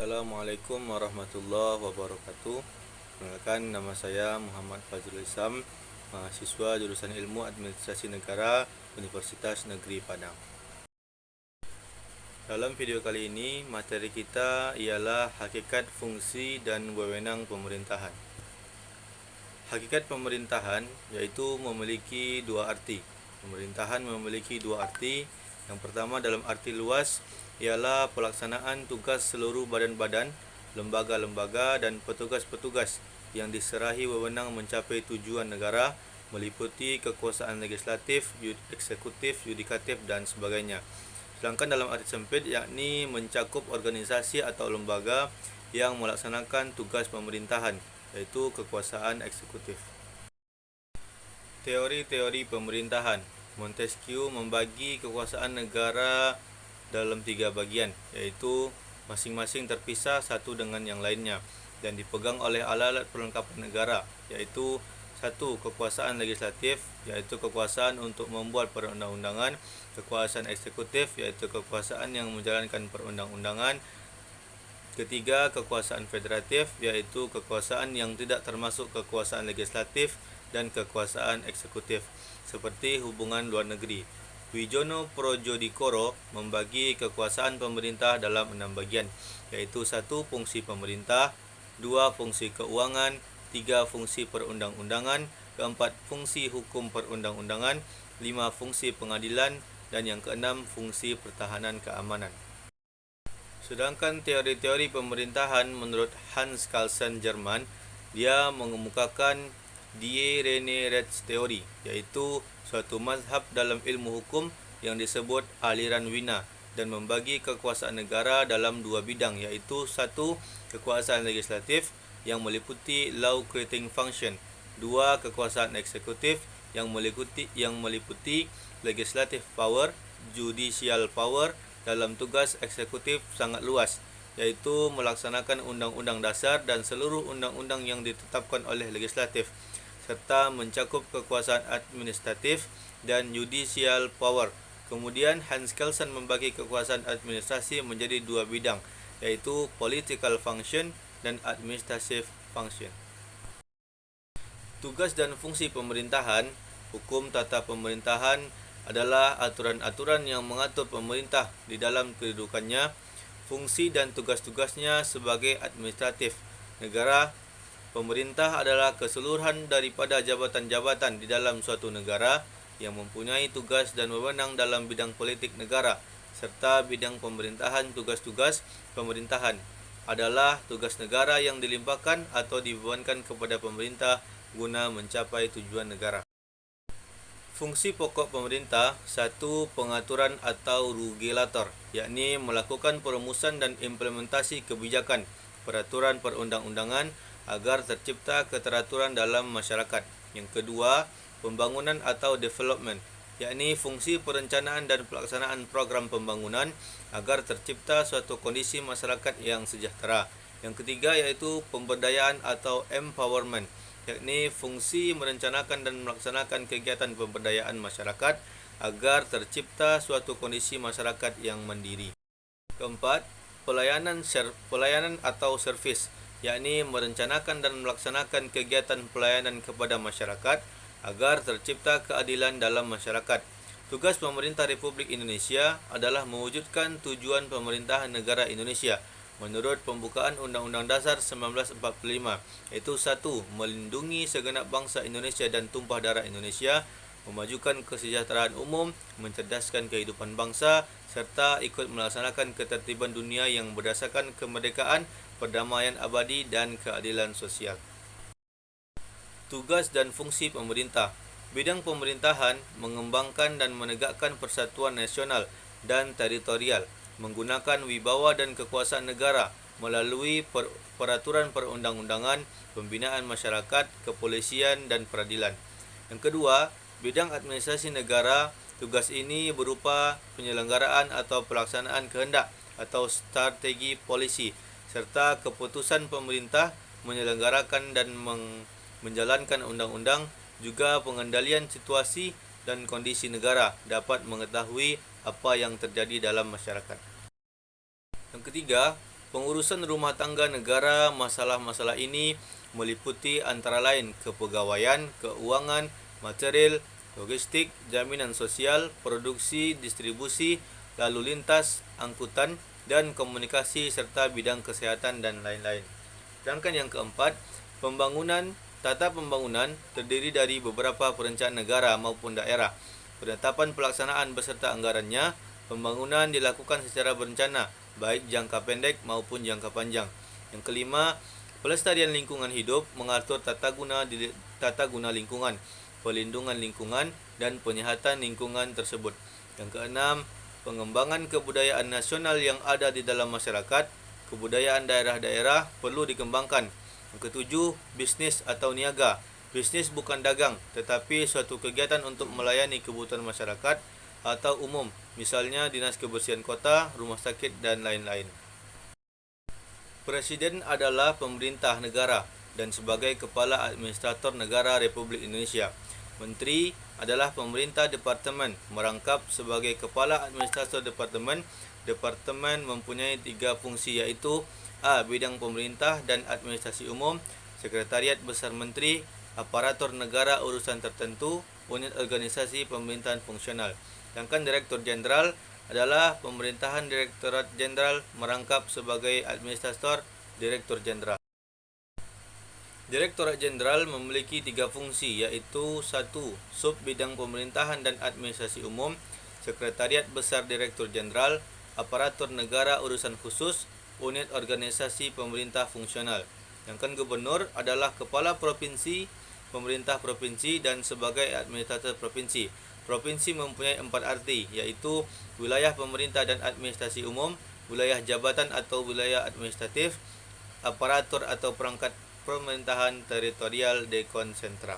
Assalamualaikum warahmatullahi wabarakatuh. Perkenalkan, nama saya Muhammad Fazrul Islam, mahasiswa jurusan Ilmu Administrasi Negara Universitas Negeri Padang. Dalam video kali ini, materi kita ialah hakikat, fungsi, dan wewenang pemerintahan. Hakikat pemerintahan yaitu memiliki dua arti. Pemerintahan memiliki dua arti. Yang pertama dalam arti luas ialah pelaksanaan tugas seluruh badan-badan, lembaga-lembaga, dan petugas-petugas yang diserahi wewenang mencapai tujuan negara, meliputi kekuasaan legislatif, eksekutif, yudikatif, dan sebagainya. Sedangkan dalam arti sempit yakni mencakup organisasi atau lembaga yang melaksanakan tugas pemerintahan, yaitu kekuasaan eksekutif. Teori-teori pemerintahan. Montesquieu membagi kekuasaan negara dalam 3 bagian, yaitu masing-masing terpisah satu dengan yang lainnya dan dipegang oleh alat-alat perlengkapan negara, yaitu 1. Kekuasaan legislatif, yaitu kekuasaan untuk membuat perundang-undangan; kekuasaan eksekutif, yaitu kekuasaan yang menjalankan perundang-undangan; ketiga, kekuasaan federatif, yaitu kekuasaan yang tidak termasuk kekuasaan legislatif dan kekuasaan eksekutif, seperti hubungan luar negeri. Wijono Projodikoro membagi kekuasaan pemerintah dalam 6 bagian, yaitu 1. Fungsi pemerintah, 2. Fungsi keuangan, 3. Fungsi perundang-undangan, 4. Fungsi hukum perundang-undangan, 5. Fungsi pengadilan, dan yang ke-6 fungsi pertahanan keamanan. Sedangkan teori-teori pemerintahan menurut Hans Kelsen Jerman, dia mengemukakan Die Reine Rechtstheorie, yaitu suatu mazhab dalam ilmu hukum yang disebut aliran Wina, dan membagi kekuasaan negara dalam 2 bidang, yaitu 1. Kekuasaan legislatif yang meliputi law creating function, 2. Kekuasaan eksekutif yang meliputi legislative power, judicial power. Dalam tugas eksekutif sangat luas, yaitu melaksanakan undang-undang dasar dan seluruh undang-undang yang ditetapkan oleh legislatif, serta mencakup kekuasaan administratif dan judicial power. Kemudian Hans Kelsen membagi kekuasaan administrasi menjadi 2 bidang, yaitu political function dan administrative function. Tugas dan fungsi pemerintahan. Hukum tata pemerintahan adalah aturan-aturan yang mengatur pemerintah di dalam kedudukannya, fungsi dan tugas-tugasnya sebagai administratif negara. Pemerintah adalah keseluruhan daripada jabatan-jabatan di dalam suatu negara yang mempunyai tugas dan wewenang dalam bidang politik negara, serta bidang pemerintahan. Tugas-tugas pemerintahan adalah tugas negara yang dilimpahkan atau dibebankan kepada pemerintah guna mencapai tujuan negara. Fungsi pokok pemerintah. 1. Pengaturan atau regulator, yakni melakukan perumusan dan implementasi kebijakan, peraturan perundang-undangan agar tercipta keteraturan dalam masyarakat. Yang kedua, pembangunan atau development, yakni fungsi perencanaan dan pelaksanaan program pembangunan agar tercipta suatu kondisi masyarakat yang sejahtera. Yang ketiga yaitu pemberdayaan atau empowerment, yakni fungsi merencanakan dan melaksanakan kegiatan pemberdayaan masyarakat agar tercipta suatu kondisi masyarakat yang mandiri. Keempat, pelayanan atau servis, yakni merencanakan dan melaksanakan kegiatan pelayanan kepada masyarakat agar tercipta keadilan dalam masyarakat. Tugas pemerintah Republik Indonesia adalah mewujudkan tujuan pemerintahan negara Indonesia menurut pembukaan Undang-Undang Dasar 1945, yaitu 1. Melindungi segenap bangsa Indonesia dan tumpah darah Indonesia, memajukan kesejahteraan umum, mencerdaskan kehidupan bangsa, serta ikut melaksanakan ketertiban dunia yang berdasarkan kemerdekaan, perdamaian abadi, dan keadilan sosial. Tugas dan fungsi pemerintah. Bidang pemerintahan mengembangkan dan menegakkan persatuan nasional dan teritorial, menggunakan wibawa dan kekuasaan negara melalui peraturan perundang-undangan, pembinaan masyarakat, kepolisian, dan peradilan. Yang kedua, bidang administrasi negara. Tugas ini berupa penyelenggaraan atau pelaksanaan kehendak atau strategi polisi, serta keputusan pemerintah, menyelenggarakan dan menjalankan undang-undang, juga pengendalian situasi dan kondisi negara, dapat mengetahui apa yang terjadi dalam masyarakat. Yang ketiga, Pengurusan rumah tangga negara, masalah-masalah ini meliputi antara lain kepegawaian, keuangan, material, logistik, jaminan sosial, produksi, distribusi, lalu lintas, angkutan, dan komunikasi serta bidang kesehatan dan lain-lain. Sedangkan yang keempat, tata pembangunan terdiri dari beberapa perencanaan negara maupun daerah. Penetapan pelaksanaan beserta anggarannya, pembangunan dilakukan secara berencana, baik jangka pendek maupun jangka panjang. Yang kelima, pelestarian lingkungan hidup mengatur tata guna lingkungan, pelindungan lingkungan, dan penyihatan lingkungan tersebut. Yang keenam, pengembangan kebudayaan nasional yang ada di dalam masyarakat, kebudayaan daerah-daerah perlu dikembangkan. Yang ketujuh, bisnis atau niaga. Bisnis bukan dagang, tetapi suatu kegiatan untuk melayani kebutuhan masyarakat atau umum, misalnya dinas kebersihan kota, rumah sakit, dan lain-lain. Presiden adalah pemerintah negara dan sebagai kepala administrator negara Republik Indonesia. Menteri adalah pemerintah departemen, merangkap sebagai kepala administrator departemen. Departemen mempunyai 3 fungsi, yaitu A. Bidang pemerintah dan administrasi umum, Sekretariat Besar Menteri, aparatur negara urusan tertentu, unit organisasi pemerintahan fungsional. Sedangkan Direktur Jenderal adalah pemerintahan Direktorat Jenderal, merangkap sebagai administrator Direktur Jenderal. Direktorat Jenderal memiliki 3 fungsi, yaitu 1. Sub Bidang Pemerintahan dan Administrasi Umum, Sekretariat Besar Direktur Jenderal, aparatur negara urusan khusus, unit organisasi pemerintah fungsional. Sedangkan Gubernur adalah kepala provinsi, pemerintah provinsi, dan sebagai administrator provinsi. Provinsi mempunyai 4 arti, yaitu wilayah pemerintah dan administrasi umum, wilayah jabatan atau wilayah administratif, aparatur atau perangkat pemerintahan teritorial dekonsentra.